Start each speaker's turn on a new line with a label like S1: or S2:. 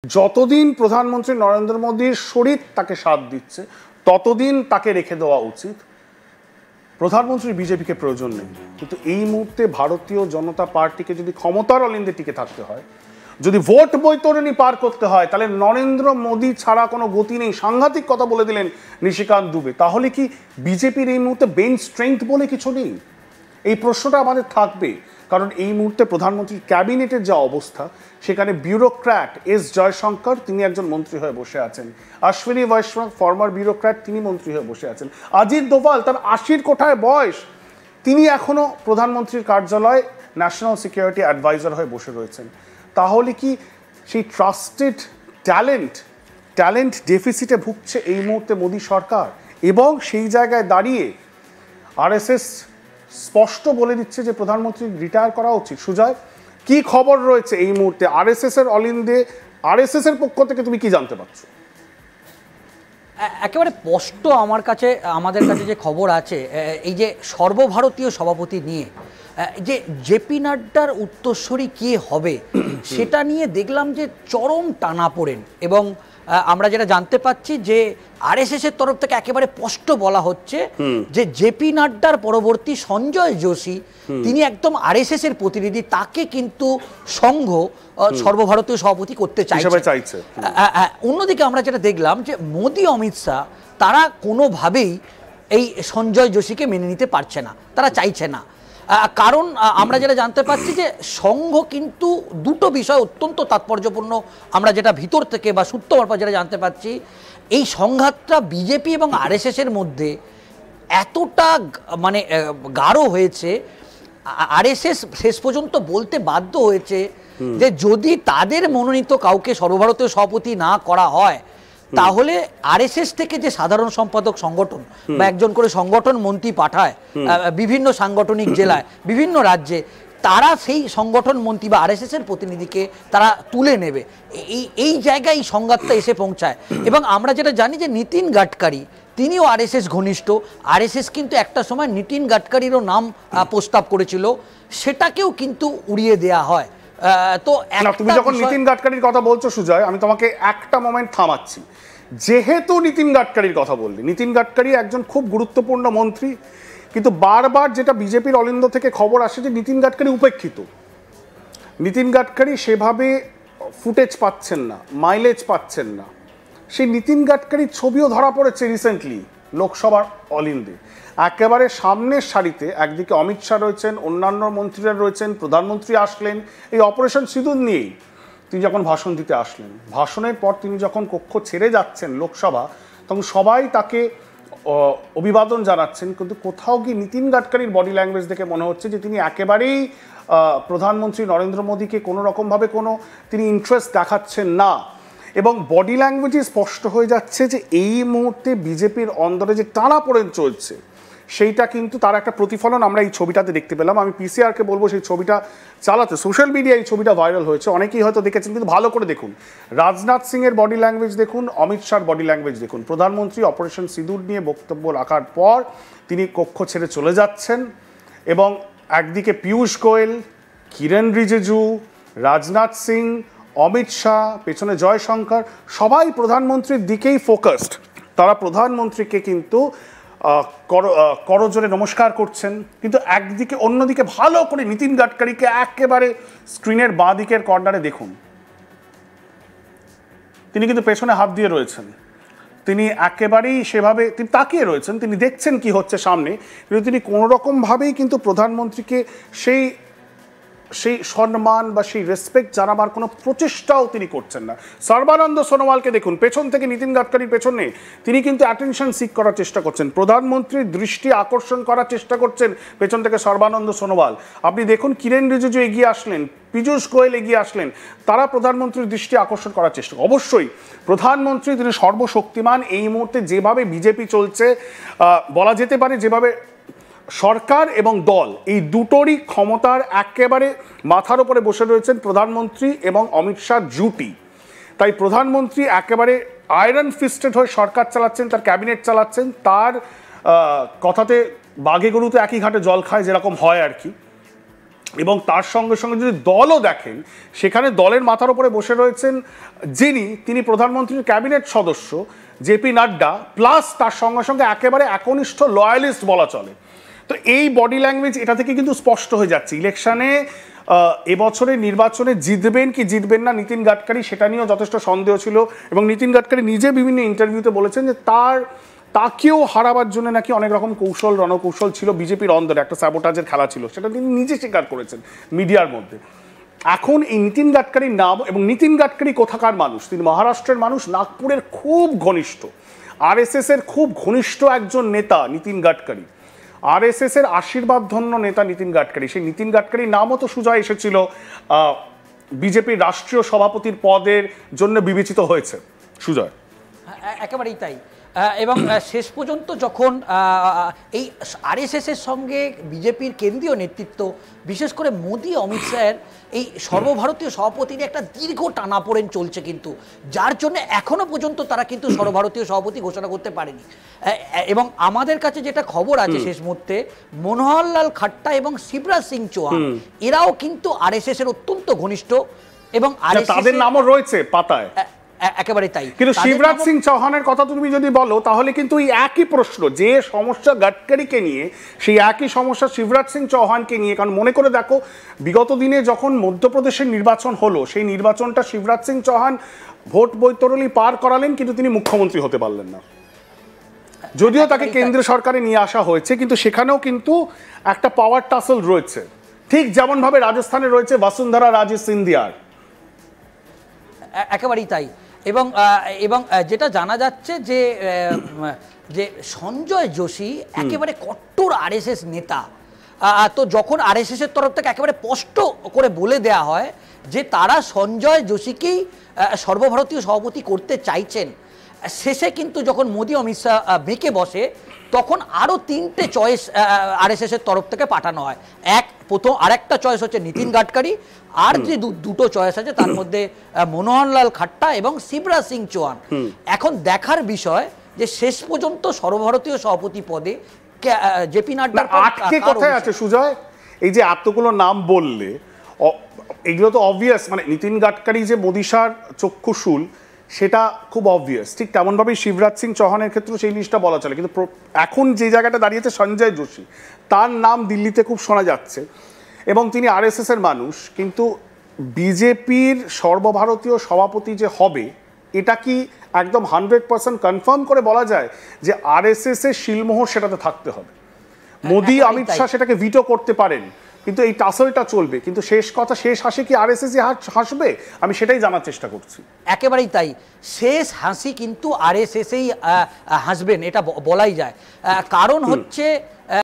S1: যতদিন প্রধানমন্ত্রী নরেন্দ্র মোদীর শরীর তাকে সাথ দিচ্ছে ততদিন তাকে রেখে দেওয়া উচিত। প্রধানমন্ত্রী বিজেপিকে প্রয়োজন নেই, কিন্তু এই মুহূর্তে ভারতীয় জনতা পার্টিকে যদি ক্ষমতার অলিন্দে টিকে থাকতে হয়, যদি ভোট বৈতরণী পার করতে হয়, তাহলে নরেন্দ্র মোদী ছাড়া কোনো গতি নেই। সাংঘাতিক কথা বলে দিলেন নিশিকান্ত দুবে। তাহলে কি বিজেপির এই মুহূর্তে বেঞ্চ স্ট্রেংথ বলে কিছু নেই? এই প্রশ্নটা আমাদের থাকবে, কারণ এই মুহূর্তে প্রধানমন্ত্রীর ক্যাবিনেটের যা অবস্থা, সেখানে ব্যুরোক্র্যাট এস জয়শঙ্কর তিনি একজন মন্ত্রী হয়ে বসে আছেন, অশ্বিনী বৈষ্ণব ফর্মার ব্যুরোক্র্যাট তিনি মন্ত্রী হয়ে বসে আছেন, অজিত দোভাল তার 80 কোঠায় বয়স তিনি এখনো প্রধানমন্ত্রীর কার্যালয়ে ন্যাশনাল সিকিউরিটি অ্যাডভাইজার হয়ে বসে রয়েছেন। তাহলে কি সেই ট্রাস্টেড ট্যালেন্ট ডেফিসিটে ভুগছে এই মুহূর্তে মোদী সরকার? এবং সেই জায়গায় দাঁড়িয়ে আরএসএস স্পষ্ট বলে দিচ্ছে যে প্রধানমন্ত্রী রিটায়ার করা উচিত। সুজয়, কি খবর রয়েছে এই মুহূর্তে আরএসএস এর অলিন্দে? আরএসএস এর পক্ষ থেকে তুমি কি জানতে পারছো?
S2: একেবারে স্পষ্ট আমাদের কাছে যে খবর আছে, এই যে সর্বভারতীয় সভাপতি নিয়ে যে জেপি নাড্ডার উত্তরসূরি কে হবে সেটা নিয়ে দেখলাম যে চরম টানাপোড়েন। এবং আমরা যেটা জানতে পাচ্ছি যে আরএসএস এর তরফ থেকে একেবারে স্পষ্ট বলা হচ্ছে যে জেপি নাড্ডার পরবর্তী সঞ্জয় যোশী তিনি একদম আরএসএস এর প্রতিনিধি, তাকে কিন্তু সংঘ সর্বভারতীয় সভাপতি করতে চাইছে। অন্যদিকে আমরা যেটা দেখলাম যে মোদী অমিত শাহ তারা কোনোভাবেই এই সঞ্জয় যোশীকে মেনে নিতে পারছে না, তারা চাইছে না। কারণ আমরা যেটা জানতে পাচ্ছি যে সংঘ কিন্তু দুটো বিষয় অত্যন্ত তাৎপর্যপূর্ণ, আমরা যেটা ভিতর থেকে বা সূত্র মারফত যেটা জানতে পাচ্ছি, এই সংঘাতটা বিজেপি এবং আরএসএস এর মধ্যে এতটা মানে গাঢ় হয়েছে, আরএসএস শেষ পর্যন্ত বলতে বাধ্য হয়েছে যে যদি তাদের মনোনীত কাউকে সর্বভারতীয় সভাপতি না করা হয়, তাহলে আরএসএস থেকে যে সাধারণ সম্পাদক সংগঠন বা একজন করে সংগঠন মন্ত্রী পাঠায় বিভিন্ন সাংগঠনিক জেলায় বিভিন্ন রাজ্যে, তারা সেই সংগঠন মন্ত্রী বা আরএসএস এর প্রতিনিধিকে তারা তুলে নেবে। এই জায়গায় এই সংঘাতটা এসে পৌঁছায়। এবং আমরা যেটা জানি যে নীতিন গাডকারি তিনিও আরএসএস ঘনিষ্ঠ। আরএসএস কিন্তু একটা সময় নীতিন গাডকারিরও নাম প্রস্তাব করেছিল, সেটাকেও কিন্তু উড়িয়ে দেয়া হয়। তো
S1: তুমি যখন নীতিন গাডকারির কথা বলছো সুজয়, আমি তোমাকে একটা মোমেন্ট থামাচ্ছি। যেহেতু নীতিন গাডকারির কথা বললি, নীতিন গাডকারি একজন খুব গুরুত্বপূর্ণ মন্ত্রী, কিন্তু বারবার যেটা বিজেপির অলিন্দ থেকে খবর আসে যে নীতিন গাডকারি উপেক্ষিত। নীতিন গাডকারি সেভাবে ফুটেজ পাচ্ছেন না, মাইলেজ পাচ্ছেন না। সেই নীতিন গাডকারির ছবিও ধরা পড়েছে রিসেন্টলি লোকসভার অলিন্দে। একেবারে সামনের সারিতে একদিকে অমিত শাহ রয়েছেন, অন্যান্য মন্ত্রীরা রয়েছেন, প্রধানমন্ত্রী আসলেন এই অপারেশন সিঁদুর নিয়েই। তিনি যখন ভাষণ দিতে আসলেন, ভাষণের পর তিনি যখন কক্ষ ছেড়ে যাচ্ছেন লোকসভা, তখন সবাই তাকে অভিবাদন জানাচ্ছেন, কিন্তু কোথাও কি নীতিন গাডকারির বডি ল্যাঙ্গুয়েজ দেখে মনে হচ্ছে যে তিনি একেবারেই প্রধানমন্ত্রী নরেন্দ্র মোদীকে কোনো রকমভাবে তিনি ইন্টারেস্ট দেখাচ্ছেন না। এবং বডি ল্যাঙ্গুয়েজে স্পষ্ট হয়ে যাচ্ছে যে এই মুহূর্তে বিজেপির অন্দরে যে টানাপোড়েন চলছে, সেইটা কিন্তু তার একটা প্রতিফলন আমরা এই ছবিটাতে দেখতে পেলাম। আমি পিসিআরকে বলবো সেই ছবিটা চালাতে। সোশ্যাল মিডিয়ায় এই ছবিটা ভাইরাল হয়েছে, অনেকেই হয়তো দেখেছেন, কিন্তু ভালো করে দেখুন। রাজনাথ সিং এর বডি ল্যাঙ্গুয়েজ দেখুন, অমিত শাহর বডি ল্যাঙ্গুয়েজ দেখুন। প্রধানমন্ত্রী অপারেশন সিঁদুর নিয়ে বক্তব্য রাখার পর তিনি কক্ষ ছেড়ে চলে যাচ্ছেন, এবং একদিকে পীয়ূষ গোয়েল, কিরেন রিজিজু, রাজনাথ সিং, অমিত শাহ, পেছনে জয়শঙ্কর, সবাই প্রধানমন্ত্রীর দিকেই ফোকাসড। তারা প্রধানমন্ত্রীকে কিন্তু করজোরে নমস্কার করছেন, কিন্তু অন্যদিকে ভালো করে নীতিন গাডকারিকে একেবারে স্ক্রিনের বাঁ দিকের কর্নারে দেখুন, তিনি কিন্তু পেছনে হাত দিয়ে রয়েছেন। তিনি একেবারেই সেভাবে তিনি তাকিয়ে রয়েছেন, তিনি দেখছেন কি হচ্ছে সামনে, কিন্তু তিনি কোনো রকমভাবেই কিন্তু প্রধানমন্ত্রীকে সেই সম্মান বা সেই রেসপেক্ট জানাবার কোনো প্রচেষ্টাও তিনি করছেন না। সর্বানন্দ সোনোয়ালকে দেখুন, পেছন থেকে নীতিন গাডকারির পেছনে তিনি কিন্তু অ্যাটেনশন সিক করার চেষ্টা করছেন, প্রধানমন্ত্রীর দৃষ্টি আকর্ষণ করার চেষ্টা করছেন পেছন থেকে সর্বানন্দ সোনোয়াল। আপনি দেখুন কিরেন রিজিজু এগিয়ে আসলেন, পীযূষ গোয়েল এগিয়ে আসলেন, তারা প্রধানমন্ত্রীর দৃষ্টি আকর্ষণ করার চেষ্টা। অবশ্যই প্রধানমন্ত্রী তিনি সর্বশক্তিমান। এই মুহূর্তে যেভাবে বিজেপি চলছে, বলা যেতে পারে যেভাবে সরকার এবং দল এই দুটোরই ক্ষমতার একেবারে মাথার উপরে বসে রয়েছেন প্রধানমন্ত্রী এবং অমিত শাহ জুটি। তাই প্রধানমন্ত্রী একেবারে আয়রন ফিস্টেড হয়ে সরকার চালাচ্ছেন, তার ক্যাবিনেট চালাচ্ছেন। তার কথাতে বাঘে গরুতে একই ঘাটে জল খায় যেরকম হয় আর কি। এবং তার সঙ্গে সঙ্গে যদি দলও দেখেন, সেখানে দলের মাথার উপরে বসে রয়েছেন তিনি প্রধানমন্ত্রীর ক্যাবিনেট সদস্য জেপি নাড্ডা, প্লাস তার সঙ্গে সঙ্গে একেবারে একনিষ্ঠ লয়ালিস্ট বলা চলে। তো এই বডি ল্যাঙ্গুয়েজ এটা থেকে কিন্তু স্পষ্ট হয়ে যাচ্ছে ইলেকশনে এবছরের নির্বাচনে জিতবেন কি জিতবেন না নীতিন গাডকারি, সেটা নিয়েও যথেষ্ট সন্দেহ ছিল। এবং নীতিন গাডকারি নিজে বিভিন্ন ইন্টারভিউতে বলেছেন যে তাকেও হারাবার জন্য নাকি অনেক রকম রণকৌশল ছিল, বিজেপির অন্দরে একটা স্যাবোটাজের খেলা ছিল, সেটা তিনি নিজে স্বীকার করেছেন মিডিয়ার মধ্যে। এখন এই নীতিন গাডকারির নাম, এবং নীতিন গাডকারি কোথাকার মানুষ, তিনি মহারাষ্ট্রের মানুষ, নাগপুরের খুব ঘনিষ্ঠ, আরএসএস এর খুব ঘনিষ্ঠ একজন নেতা নীতিন গাডকারি, আরএসএস এর আশীর্বাদ ধন্য নেতা নীতিন গাডকারি। সেই নীতিন গাডকারির নামও তো সুজয় এসেছিল বিজেপির রাষ্ট্রীয় সভাপতির পদের জন্য বিবেচিত হয়েছে সুজয়।
S2: একেবারেই তাই। এবং শেষ পর্যন্ত যখন এই আরএসএসের সঙ্গে বিজেপির কেন্দ্রীয় নেতৃত্ব, বিশেষ করে মোদি অমিত শাহের এই সর্বভারতীয় সভাপতির একটা দীর্ঘ টানাপোড়েন চলছে, কিন্তু যার জন্য এখনো পর্যন্ত তারা কিন্তু সর্বভারতীয় সভাপতি ঘোষণা করতে পারেনি। এবং আমাদের কাছে যেটা খবর আছে শেষ মুহূর্তে, মনোহরলাল খাট্টা এবং শিবরাজ সিং চৌহান এরাও কিন্তু আরএসএস এর অত্যন্ত ঘনিষ্ঠ, এবং
S1: তাদের নামও রয়েছে পাতায়।
S2: একেবারে তাই।
S1: কিন্তু শিবরাজ সিং চৌহানের কথা তুমি যদি বলো, তাহলে কিন্তু এই একই প্রশ্ন, যে সমস্যা গাডকারিকে নিয়ে, সেই একই সমস্যা শিবরাজ সিং চৌহানকে নিয়ে। কারণ মনে করে দেখো, বিগত দিনে যখন মধ্যপ্রদেশের নির্বাচন হলো, সেই নির্বাচনটা শিবরাজ সিং চৌহান ভোট বৈতরণী পার করালেন, কিন্তু তিনি মুখ্যমন্ত্রী হতে পারলেন না। যদিও তাকে কেন্দ্রীয় সরকারে নিয়ে আসা হয়েছে, কিন্তু সেখানেও কিন্তু একটা পাওয়ার টাসল রয়েছে, ঠিক যেমন ভাবে রাজস্থানে রয়েছে বসুন্ধরা রাজে সিন্ধিয়ার।
S2: একেবারেই তাই। এবং যেটা জানা যাচ্ছে যে সঞ্জয় যোশী একেবারে কট্টর আরএসএস নেতা। তো যখন আরএসএস এর তরফ থেকে একেবারে স্পষ্ট করে বলে দেয়া হয় যে তারা সঞ্জয় যোশীকেই সর্বভারতীয় সভাপতি করতে চাইছেন, শেষে কিন্তু যখন মোদি অমিত শাহ বেঁকে বসে, তখন আরও 3টে চয়েস আরএসএস এর তরফ থেকে পাঠানো হয়। আরেকটা চয়েস হচ্ছে নীতিন গাডকারি, আর যে দুটো চয়েস আছে তার মধ্যে মনোহরলাল খাট্টা এবং শিবরাজ সিং চৌহান। এখন দেখার বিষয় যে শেষ পর্যন্ত সর্বভারতীয় সভাপতি পদে জেপি নাড্ডা
S1: আটকে কোথায় আছে সুজয়? এই যে এতগুলো নাম বললে, এগুলো তো অবভিয়াস, মানে নীতিন গাডকারি যে মোদিশার চক্ষুশূল, সেটা খুব অবভিয়াস। ঠিক তেমনভাবেই শিবরাজ সিং চৌহানের ক্ষেত্রে সেই জিনিসটা বলা চলে। কিন্তু এখন যে জায়গাটা দাঁড়িয়েছে সঞ্জয় যোশী, তার নাম দিল্লিতে খুব শোনা যাচ্ছে, এবং তিনি আরএসএস এর মানুষ। কিন্তু বিজেপির সর্বভারতীয় সভাপতি যে হবে, এটা কি একদম 100% কনফার্ম করে বলা যায় যে আরএসএস এর শিলমোহর সেটাতে থাকতে হবে? মোদি অমিত শাহ সেটাকে ভিটো করতে পারেন, কিন্তু এই টাসলটা চলবে। কিন্তু শেষ হাসি কি আরএসএস হাসবে? আমি সেটাই জানার চেষ্টা করছি।
S2: একেবারেই তাই, শেষ হাসি কিন্তু আরএসএসই হাসবেন, এটা বলাই যায়। কারণ হচ্ছে